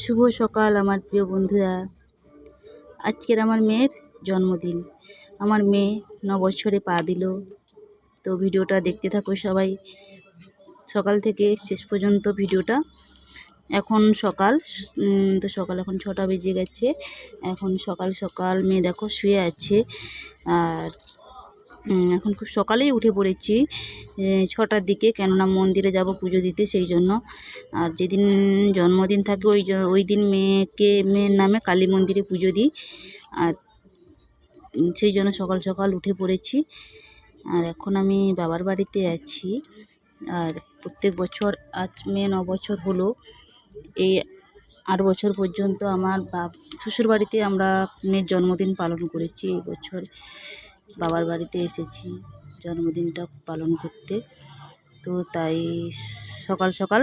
শুভ সকাল আমার প্রিয় বন্ধুরা। আজকের আমার মেয়ের জন্মদিন। আমার মেয়ে 9 বছরে পা দিল। তো ভিডিওটা দেখতে থাকো সবাই সকাল থেকে শেষ পর্যন্ত ভিডিওটা। এখন সকাল এখন 6টা বেজে গেছে। এখন সকাল সকাল মেয়ে দেখো শুয়ে আছে। আর এখন খুব সকালেই উঠে পড়েছি 6টার দিকে, কেননা মন্দিরে যাব পুজো দিতে, সেই জন্য। আর যেদিন জন্মদিন থাকে ওই দিন মেয়ের নামে কালী মন্দিরে পুজো দিই, আর সেই জন্য সকাল সকাল উঠে পড়েছি। আর এখন আমি বাবার বাড়িতে আছি। আর প্রত্যেক বছর, আজ মেয়ে 9 বছর হলো, এই 8 বছর পর্যন্ত আমার শ্বশুর বাড়িতে আমরা মেয়ের জন্মদিন পালন করেছি। এই বছর বাবার বাড়িতে এসেছি জন্মদিনটা পালন করতে। তো তাই সকাল সকাল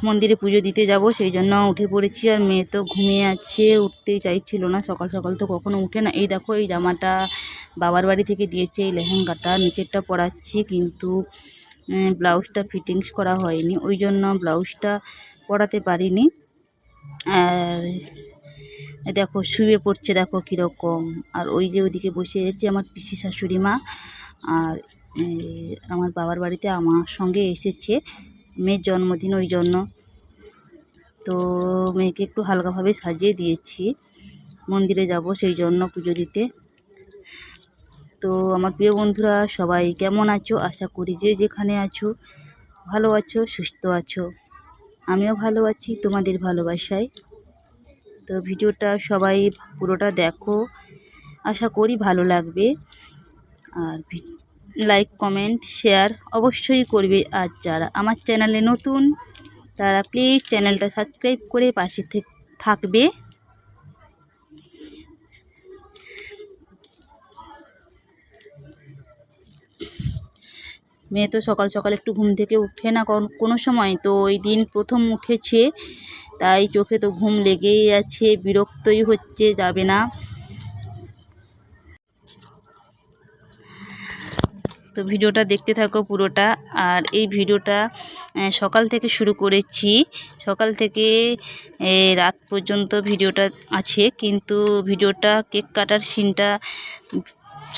মন্দিরে পুজো দিতে যাব, সেই জন্য উঠে পড়েছি। আর মেয়ে তো ঘুমিয়ে আছে, উঠতেই চাইছিল না। সকাল সকাল তো কখনো উঠে না। এই দেখো, এই জামাটা বাবার বাড়ি থেকে দিয়েছে, এই লেহেঙ্গাটা নিচেরটা পরাচ্ছি, কিন্তু ব্লাউজটা ফিটিংস করা হয়নি, ওই জন্য ব্লাউজটা পরাতে পারিনি। আর দেখো শুয়ে পড়ছে, দেখো কীরকম। আর ওই যে ওইদিকে বসে আছে আমার পিসি শাশুড়ি মা। আর আমার বাবার বাড়িতে আমার সঙ্গে এসেছে মেয়ের জন্মদিন, ওই জন্য। তো মেয়েকে একটু হালকাভাবে সাজিয়ে দিয়েছি, মন্দিরে যাব সেই জন্য পুজো দিতে। তো আমার প্রিয় বন্ধুরা সবাই কেমন আছো? আশা করি যে যেখানে আছো ভালো আছো, সুস্থ আছো। আমিও ভালো আছি তোমাদের ভালোবাসায়। তো ভিডিওটা সবাই পুরোটা দেখো, আশা করি ভালো লাগবে। আর লাইক, কমেন্ট, শেয়ার অবশ্যই করবে। আর যারা আমার চ্যানেলে নতুন তারা প্লিজ চ্যানেলটা সাবস্ক্রাইব করে পাশে থাকবে। মেয়ে তো সকাল সকাল একটু ঘুম থেকে উঠে না কোনো সময়, তো ওই দিন প্রথম উঠেছে, তাই চোখে তো ঘুম লেগেই আছে, বিরক্তই হচ্ছে, যাবে না। তো ভিডিওটা দেখতে থাকো পুরোটা। আর এই ভিডিওটা সকাল থেকে শুরু করেছি, সকাল থেকে রাত পর্যন্ত ভিডিওটা আছে, কিন্তু ভিডিওটা কেক কাটার সিনটা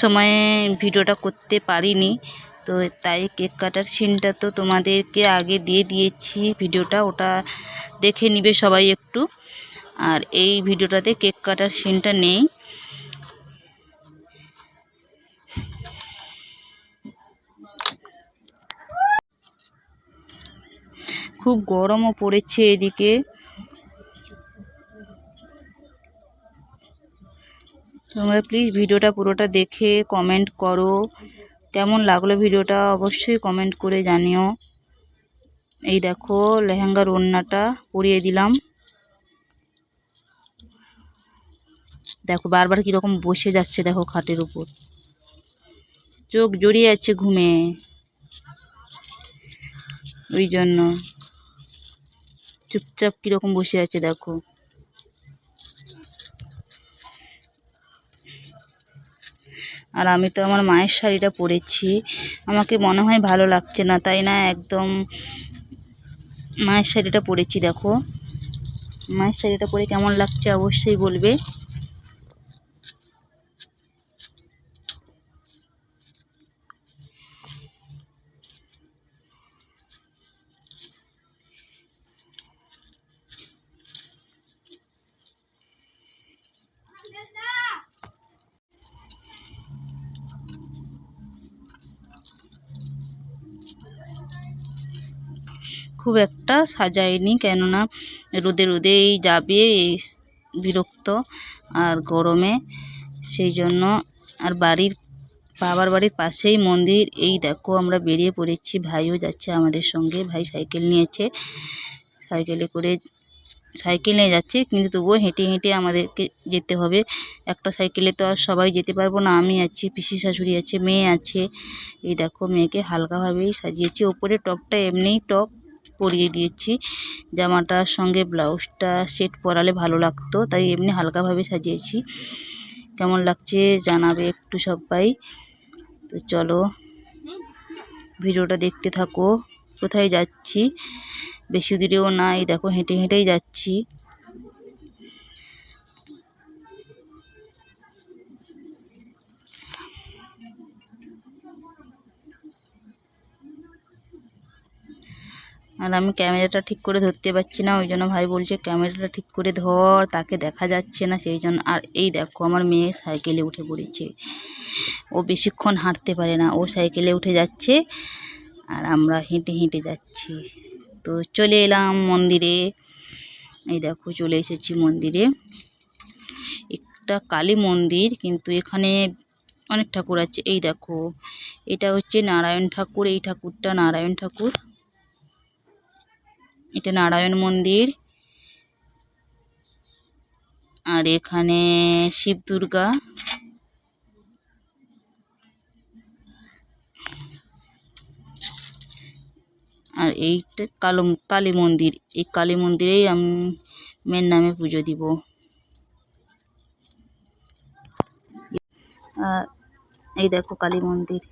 সময়ে ভিডিওটা করতে পারিনি। তো তাই কেক কাটার সিনটা তো তোমাদেরকে আগে দিয়ে দিয়েছি ভিডিওটা, ওটা দেখে নিবে সবাই একটু। আর এই ভিডিওটাতে কেক কাটার সিনটা নেই। খুব গরমও পড়েছে এদিকে। তোমরা প্লিজ ভিডিওটা পুরোটা দেখে কমেন্ট করো, কেমন লাগলো ভিডিওটা অবশ্যই কমেন্ট করে জানিও। এই দেখো লেহেঙ্গার ওড়নাটা পরিয়ে দিলাম। দেখো বারবার কীরকম বসে যাচ্ছে, দেখো খাটের উপর, চোখ জড়িয়ে আছে ঘুমে, ওই জন্য চুপচাপ কীরকম বসে আছে দেখো। আর আমি তো আমার মায়ের শাড়িটা পরেছি, আমাকে মনে হয় ভালো লাগছে না, তাই না একদম মায়ের শাড়িটা পরেছি। দেখো মায়ের শাড়িটা পরে কেমন লাগছে অবশ্যই বলবে। খুব একটা সাজাইনি, কেননা রোদেই যাবে, বিরক্ত আর গরমে, সেই জন্য। আর বাবার বাড়ির পাশেই মন্দির। এই দেখো আমরা বেরিয়ে পড়েছি, ভাইও যাচ্ছে আমাদের সঙ্গে। ভাই সাইকেল নিয়েছে, সাইকেল নিয়ে যাচ্ছে, কিন্তু তবুও হেঁটে হেঁটে আমাদেরকে যেতে হবে। একটা সাইকেলে তো আর সবাই যেতে পারবো না, আমি আছি, পিসি শাশুড়ি আছে, মেয়ে আছে। এই দেখো মেয়েকে হালকাভাবেই সাজিয়েছি, ওপরে টপটা এমনিই টপ পরিয়ে দিয়েছি, জামাটার সঙ্গে ব্লাউজটা সেট পরালে ভালো লাগতো, তাই এমনি হালকাভাবে সাজিয়েছি। কেমন লাগছে জানাবে একটু সবাই। তো চলো ভিডিওটা দেখতে থাকো। কোথায় যাচ্ছি বেশি দূরেও না, এই দেখো হেঁটে হেঁটেই যাচ্ছি। আর আমি ক্যামেরাটা ঠিক করে ধরতে পারছি না, ওই জন্য ভাই বলছে ক্যামেরাটা ঠিক করে ধর, তাকে দেখা যাচ্ছে না সেই জন্য। আর এই দেখো আমার মেয়ে সাইকেলে উঠে পড়েছে, ও বেশিক্ষণ হাঁটতে পারে না, ও সাইকেলে উঠে যাচ্ছে আর আমরা হেঁটে হেঁটে যাচ্ছি। তো চলে এলাম মন্দিরে, এই দেখো চলে এসেছি মন্দিরে। একটা কালী মন্দির, কিন্তু এখানে অনেক ঠাকুর আছে। এই দেখো এটা হচ্ছে নারায়ণ ঠাকুর, এই ঠাকুরটা নারায়ণ ঠাকুর, এটা নারায়ণ মন্দির। আর এখানে শিব দুর্গা, আর এইটা কালী মন্দির। এই কালী মন্দিরেই আমি মেয়ের নামে পুজো দিব। এই দেখো কালী মন্দির।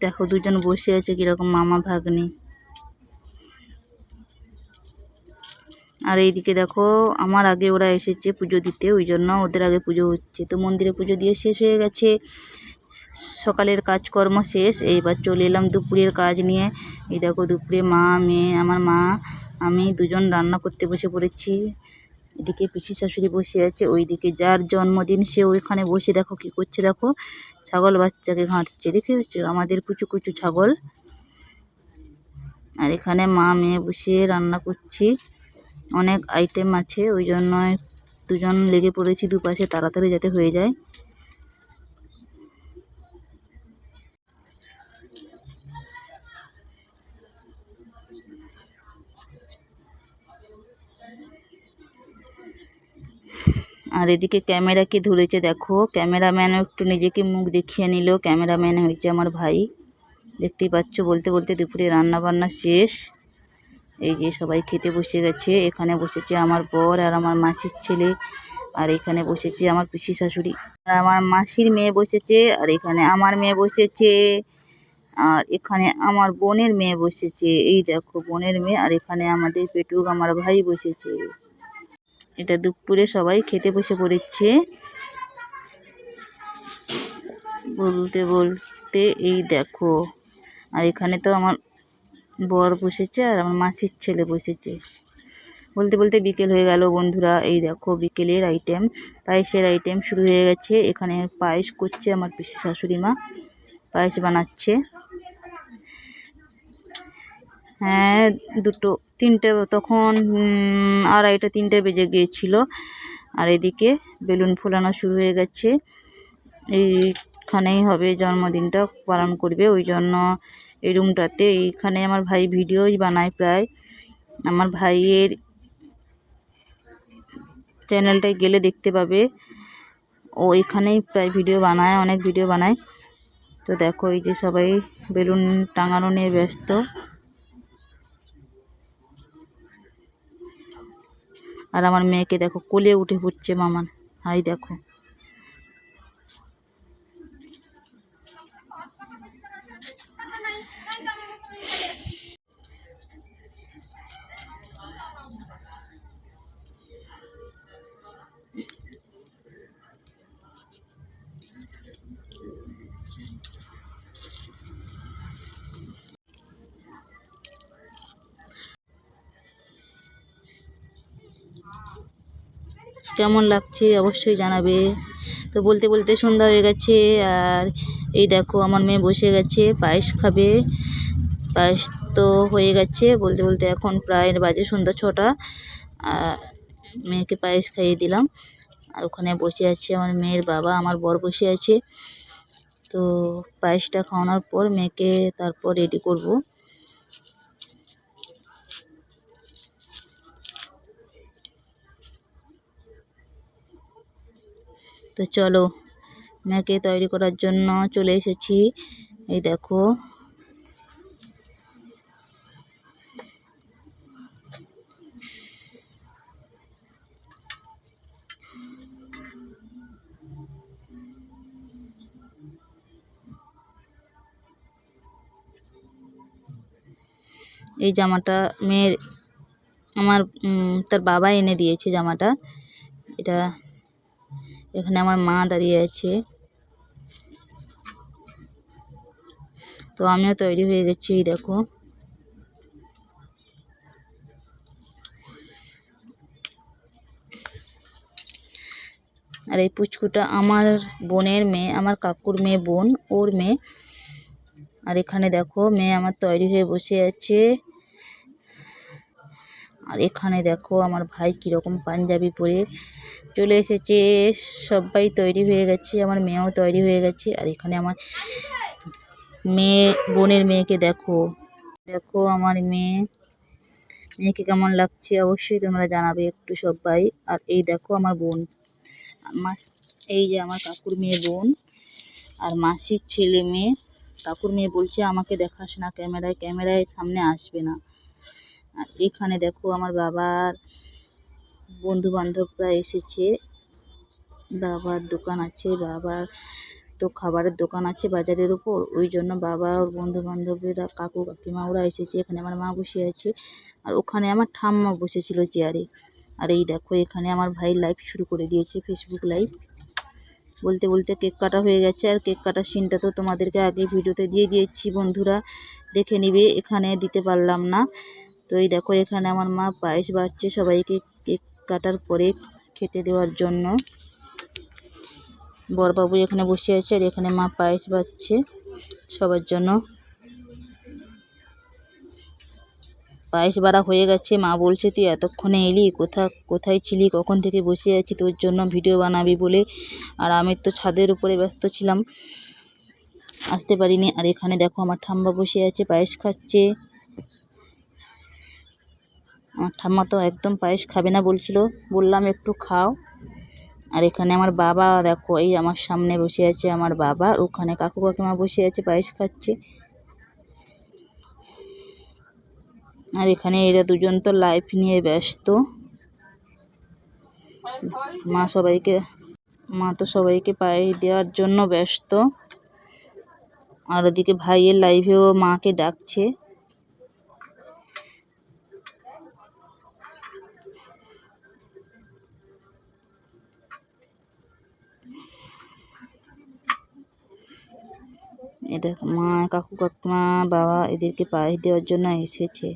দেখো দুজন বসে আছে কিরকম মামা ভাগ্নি। আর এইদিকে দেখো আমার আগে ওরা এসেছে পুজো দিতে, ওই জন্য ওদের আগে পুজো হচ্ছে। তো মন্দিরে পুজো দিয়ে শেষ হয়ে গেছে, সকালের কাজকর্ম শেষ। এইবার চলে এলাম দুপুরের কাজ নিয়ে। এই দেখো দুপুরে মা মেয়ে, আমার মা আমি দুজন রান্না করতে বসে পড়েছি। এদিকে পিসি শাশুড়ি বসে আছে, ওইদিকে যার জন্মদিন সে ওইখানে বসে দেখো কি করছে, দেখো ছাগল বাচ্চাকে ঘাঁটছে, দেখেছো আমাদের কুচু কুচু ছাগল। আর এখানে মা মেয়ে বসে রান্না করছি, অনেক আইটেম আছে, ওই জন্য দুজন লেগে পড়েছি দুপাশে, তাড়াতাড়ি যাতে হয়ে যায়। আর এদিকে ক্যামেরাকে ধরেছে দেখো, ক্যামেরাম্যানও একটু নিজেকে মুখ দেখিয়ে নিল। ক্যামেরাম্যান হয়েছে আমার ভাই, দেখতেই পাচ্ছ। বলতে বলতে দুপুরে রান্না বান্না শেষ। এই যে সবাই খেতে বসে গেছে, এখানে বসেছে আমার বর আর আমার মাসির ছেলে, আর এখানে বসেছে আমার পিসি শাশুড়ি, আর আমার মাসির মেয়ে বসেছে, আর এখানে আমার মেয়ে বসেছে, আর এখানে আমার বোনের মেয়ে বসেছে। এই দেখো বোনের মেয়ে, আর এখানে আমাদের পেটুক আমার ভাই বসেছে। এটা দুপুরে সবাই খেতে বসে পড়েছে। বলতে বলতে এই দেখো, আর এখানে তো আমার বর বসেছে আর আমার মাসির ছেলে বসেছে। বলতে বলতে বিকেল হয়ে গেল বন্ধুরা। এই দেখো বিকেলের আইটেম, পায়েসের আইটেম শুরু হয়ে গেছে। এখানে পায়েস করছে আমার পিসি শাশুড়ি মা, পায়েস বানাচ্ছে। হ্যাঁ দুটো তিনটে, তখন 2:30-3টে বেজে গিয়েছিল। আর এদিকে বেলুন ফোলানো শুরু হয়ে গেছে। এইখানেই হবে জন্মদিনটা পালন করবে, ওই জন্য এই রুমটাতে। এইখানে আমার ভাই ভিডিওই বানায় প্রায়, আমার ভাইয়ের চ্যানেলটায় গেলে দেখতে পাবে, ও এখানেই প্রায় ভিডিও বানায়, অনেক ভিডিও বানায়। তো দেখো এই যে সবাই বেলুন টাঙানো নিয়ে ব্যস্ত। আর আমার মেয়েকে দেখো কোলে উঠে পড়ছে মামা, হাই দেখো। কেমন লাগছে অবশ্যই জানাবে। তো বলতে বলতে সন্ধ্যা হয়ে গেছে, আর এই দেখো আমার মেয়ে বসে গেছে পায়েস খাবে। পায়েস তো হয়ে গেছে, বলতে বলতে এখন প্রায় বাজে সন্ধ্যা 6টা। আর মেয়েকে পায়েস খাইয়ে দিলাম, আর ওখানে বসে আছে আমার মেয়ের বাবা, আমার বর বসে আছে। তো পায়েসটা খাওয়ানোর পর মেয়েকে তারপর রেডি করব। তো চলো মেয়েকে তৈরি করার জন্য চলে এসেছি। এই দেখো এই জামাটা মেয়ের আমার তার বাবা এনে দিয়েছে জামাটা। এটা এখানে আমার মা দাঁড়িয়ে আছে। তো আমিও তৈরি হয়ে গেছি, এই দেখো। আর এই পুচকুটা আমার বোনের মেয়ে, আমার কাকুর মেয়ে, বোন ওর মেয়ে। আর এখানে দেখো মেয়ে আমার তৈরি হয়ে বসে আছে। আর এখানে দেখো আমার ভাই কীরকম পাঞ্জাবি পরে চলে এসেছে। সবাই তৈরি হয়ে গেছে, আমার মেয়েও তৈরি হয়ে গেছে। আর এখানে আমার বোনের মেয়েকে দেখো, দেখো আমার মেয়েকে কেমন লাগছে অবশ্যই তোমরা জানাবে একটু সবাই। আর এই দেখো আমার বোন, এই যে আমার কাকুর মেয়ে বোন আর মাসির ছেলে মেয়ে। কাকুর মেয়ে বলছে আমাকে দেখাস না ক্যামেরায় সামনে আসবে না। আর এখানে দেখো আমার বাবার বন্ধু বান্ধবরা এসেছে। বাবার দোকান আছে, বাবার তো খাবারের দোকান আছে বাজারের উপর, ওই জন্য বাবা ওর বন্ধু বান্ধবীরা কাকু কাকিমা ওরা এসেছে। এখানে আমার মা বসে আছে, আর ওখানে আমার ঠাম্মা বসেছিল চেয়ারে। আর এই দেখো এখানে আমার ভাই লাইভ শুরু করে দিয়েছে, ফেসবুক লাইভ। বলতে বলতে কেক কাটা হয়ে গেছে। আর কেক কাটার সিনটা তো তোমাদেরকে আগে ভিডিওতে দিয়ে দিয়েছি, বন্ধুরা দেখে নিবে, এখানে দিতে পারলাম না। তো এই দেখো এখানে আমার মা পায়েস বাড়ছে সবাইকে কেক কাটার পরে খেতে দেওয়ার জন্য। বরবাবু এখানে বসে আছে, আর এখানে মা পায়েস বাড়ছে সবার জন্য। পায়েস বাড়া হয়ে গেছে। মা বলছে তুই এতক্ষণে এলি, কোথায় ছিলি, কখন থেকে বসে আছি তোর জন্য ভিডিও বানাবি বলে। আর আমি তো ছাদের উপরে ব্যস্ত ছিলাম, আসতে পারিনি। আর এখানে দেখো আমার ঠাম্মা বসে আছে, পায়েস খাচ্ছে। আমার ঠাম্মা তো একদম পায়েস খাবে না বলছিল, বললাম একটু খাও। আর এখানে আমার বাবা দেখো, এই আমার সামনে বসে আছে আমার বাবা, ওখানে কাকু কাকিমা বসে আছে পায়েস খাচ্ছে। আর এখানে এরা দুজন তো লাইভ নিয়ে ব্যস্ত। মা তো সবাইকে পায়েস দেওয়ার জন্য ব্যস্ত। আর ওদিকে ভাইয়ের লাইভেও মাকে ডাকছে। এটা মা কাকু কাকিমা বাবা এদেরকে পায়েস দেওয়ার জন্য এসেছে।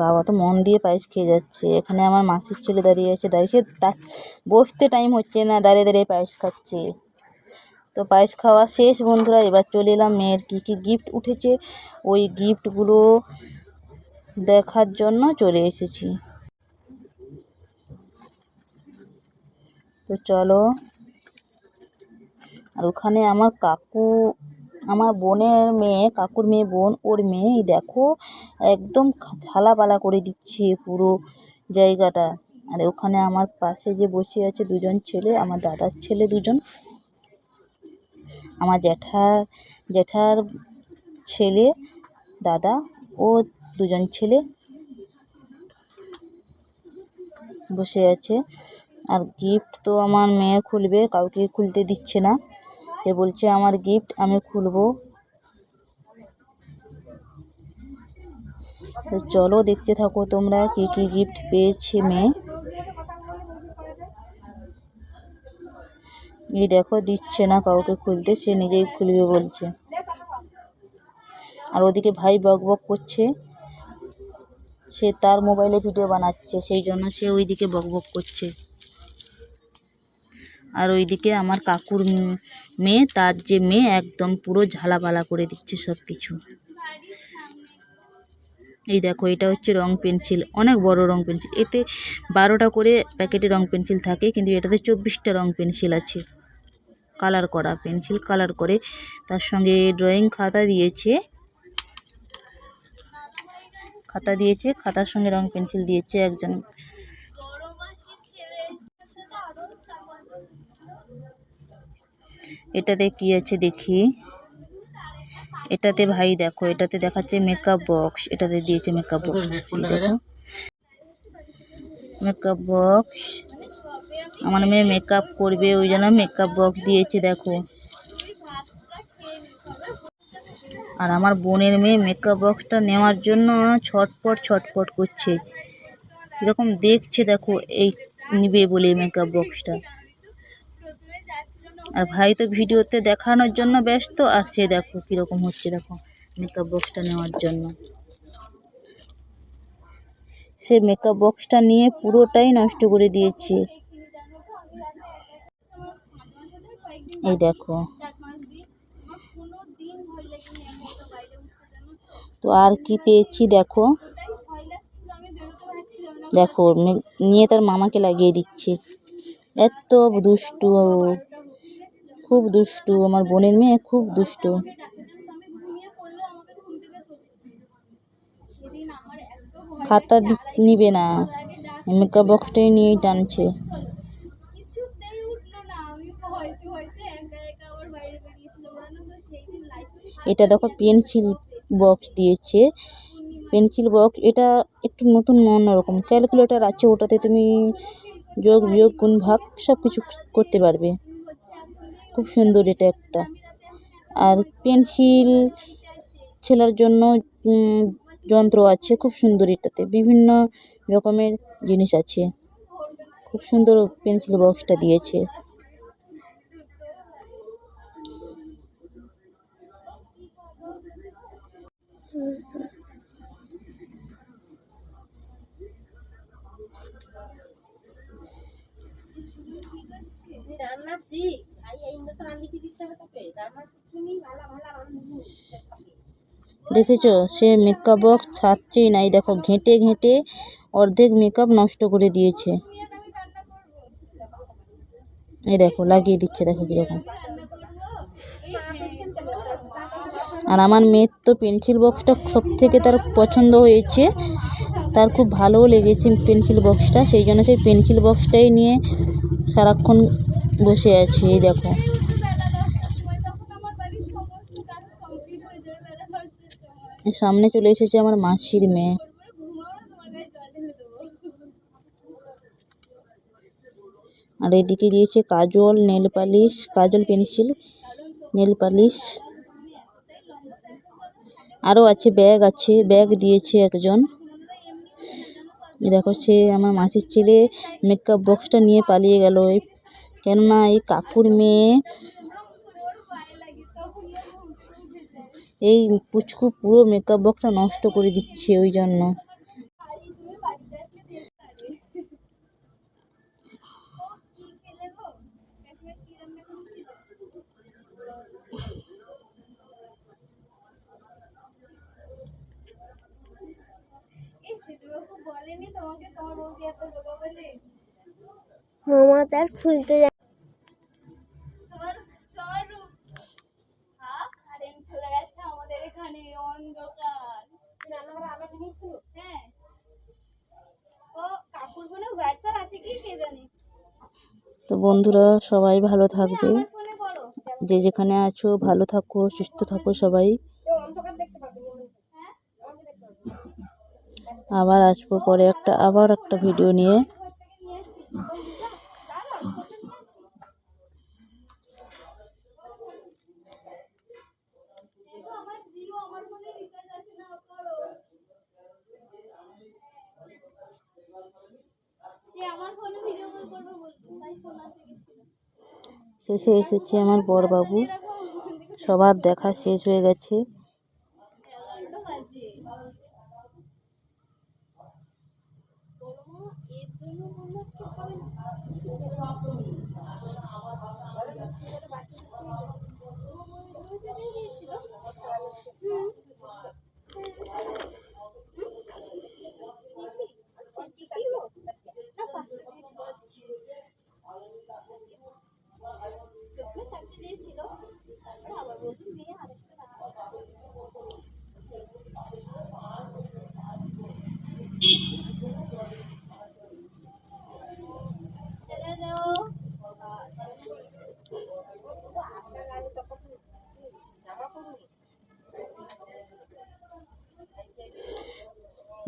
বাবা তো মন দিয়ে পায়েস খেয়ে যাচ্ছে। এখানে আমার মাসির ছেলে দাঁড়িয়ে আছে, বসতে টাইম হচ্ছে না, দাঁড়িয়ে দাঁড়িয়ে পায়েস খাচ্ছে। তো পায়েস খাওয়া শেষ বন্ধুরা, এবার চলে এলাম মেয়ের কী কী গিফট উঠেছে ওই গিফটগুলো দেখার জন্য চলে এসেছি। তো চলো। আর ওখানে আমার বোনের মেয়ে, কাকুর মেয়ে বোন ওর মেয়ে, দেখো একদম থালাপালা করে দিচ্ছে পুরো জায়গাটা। আর ওখানে আমার পাশে যে বসে আছে দুজন ছেলে, আমার দাদার ছেলে দুজন, আমার জ্যাঠার ছেলে দাদা ও দুজন ছেলে বসে আছে। আর গিফট তো আমার মেয়ে খুলবে, কাউকে খুলতে দিচ্ছে না, এ বলছে আমার গিফট আমি খুলবো। তো চলো দেখতে থাকো তোমরা কি কি গিফট পেয়েছে মেয়ে। এই দেখো দিচ্ছে না কাউকে খুলতে, সে নিজেই খুলবে বলছে। আর ওদিকে ভাই বক বক করছে, সে তার মোবাইলে ভিডিও বানাচ্ছে, সেই জন্য সে ওইদিকে বক বক করছে। আর ওইদিকে আমার কাকুর মেয়ে, তার যে মেয়ে একদম পুরো ঝালাপালা করে দিচ্ছে সব কিছু। এই দেখো এটা হচ্ছে রং পেন্সিল, অনেক বড় রং পেন্সিল। এতে 12টা করে প্যাকেটে রং পেন্সিল থাকে, কিন্তু এটাতে 24টা রং পেন্সিল আছে, কালার করা পেন্সিল কালার করে। তার সঙ্গে ড্রয়িং খাতা দিয়েছে, খাতার সঙ্গে রং পেন্সিল দিয়েছে একজন। এটাতে কি আছে দেখি, এটাতে ভাই দেখো, এটাতে দেখাচ্ছে মেকআপ বক্স, এটাতে দিয়েছে মেকআপ বক্স। দেখো মেকআপ বক্স, আমার মেয়ে মেকআপ করবে, ওই জন্য মেকআপ বক্স দিয়েছে দেখো। আর আমার বোনের মেয়ে মেকআপ বক্সটা নেওয়ার জন্য ছটপট ছটপট করছে, এরকম দেখছে দেখো এই নিবে বলে মেকআপ বক্সটা। আর ভাই তো ভিডিওতে দেখানোর জন্য ব্যস্ত, আর সে দেখো কীরকম হচ্ছে দেখো মেকআপ বক্সটা নেওয়ার জন্য। সে মেকআপ বক্সটা নিয়ে পুরোটাই নষ্ট করে দিয়েছে। এই দেখো, তো আর কি পেয়েছি দেখো, দেখো নিয়ে তার মামাকে লাগিয়ে দিচ্ছে। এত দুষ্টু, খুব দুষ্টু আমার বোনের মেয়ে, খুব দুষ্টু। খাতা নিবে না, মেকআপ বক্সটাই নিয়েই টানছে। এটা দেখো পেন্সিল বক্স দিয়েছে, পেন্সিল বক্স। এটা একটু নতুন অন্যরকম, ক্যালকুলেটর আছে ওটাতে, তুমি যোগ বিয়োগ গুণ ভাগ সব কিছু করতে পারবে, খুব সুন্দর এটা একটা। আর পেন্সিল ছেলার জন্য যন্ত্র আছে, খুব সুন্দর, এটাতে বিভিন্ন রকমের জিনিস আছে, খুব সুন্দর পেন্সিল বক্সটা দিয়েছে। দেখেছো, সে মেকআপ বক্স ছাড়ছেই না, এই দেখো ঘেঁটে ঘেঁটে অর্ধেক মেকআপ নষ্ট করে দিয়েছে। এই দেখো লাগিয়ে দিচ্ছে, দেখো কিরকম। আর আমার মেয়ের তো পেন্সিল বক্সটা সব থেকে তার পছন্দ হয়েছে, তার খুব ভালোও লেগেছে পেন্সিল বক্সটা, সেই জন্য সেই পেন্সিল বক্সটাই নিয়ে সারাক্ষণ বসে আছে। এই দেখো, সামনে চলে এসেছে আমার মাসির মেয়ে। আর এদিকে দিয়েছে কাজল, নেল পালিশ, কাজল, পেন্সিল, নেল পালিশ, আরও আছে ব্যাগ, আছে ব্যাগ দিয়েছে একজন। দেখো, সে আমার মাসির ছেলে মেকআপ বক্সটা নিয়ে পালিয়ে গেল, কেননা এই কাকুর মেয়ে, এই পুচকু পুরো মেকআপ বক্সটা নষ্ট করে দিচ্ছে, ওই জন্য। মামা তার খুলতে তো বন্ধুরা, সবাই ভালো থাকবে, যে যেখানে আছো ভালো থাকো, সুস্থ থাকো সবাই। আবার আসবো পরে আবার একটা ভিডিও নিয়ে। শেষে এসেছে আমার বড়বাবু, সবার দেখা শেষ হয়ে গেছে।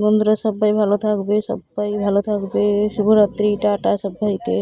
বন্ধুরা, সবাই ভালো থাকবে, সবাই ভালো থাকবে। শুভরাত্রি, টাটা সবাইকে।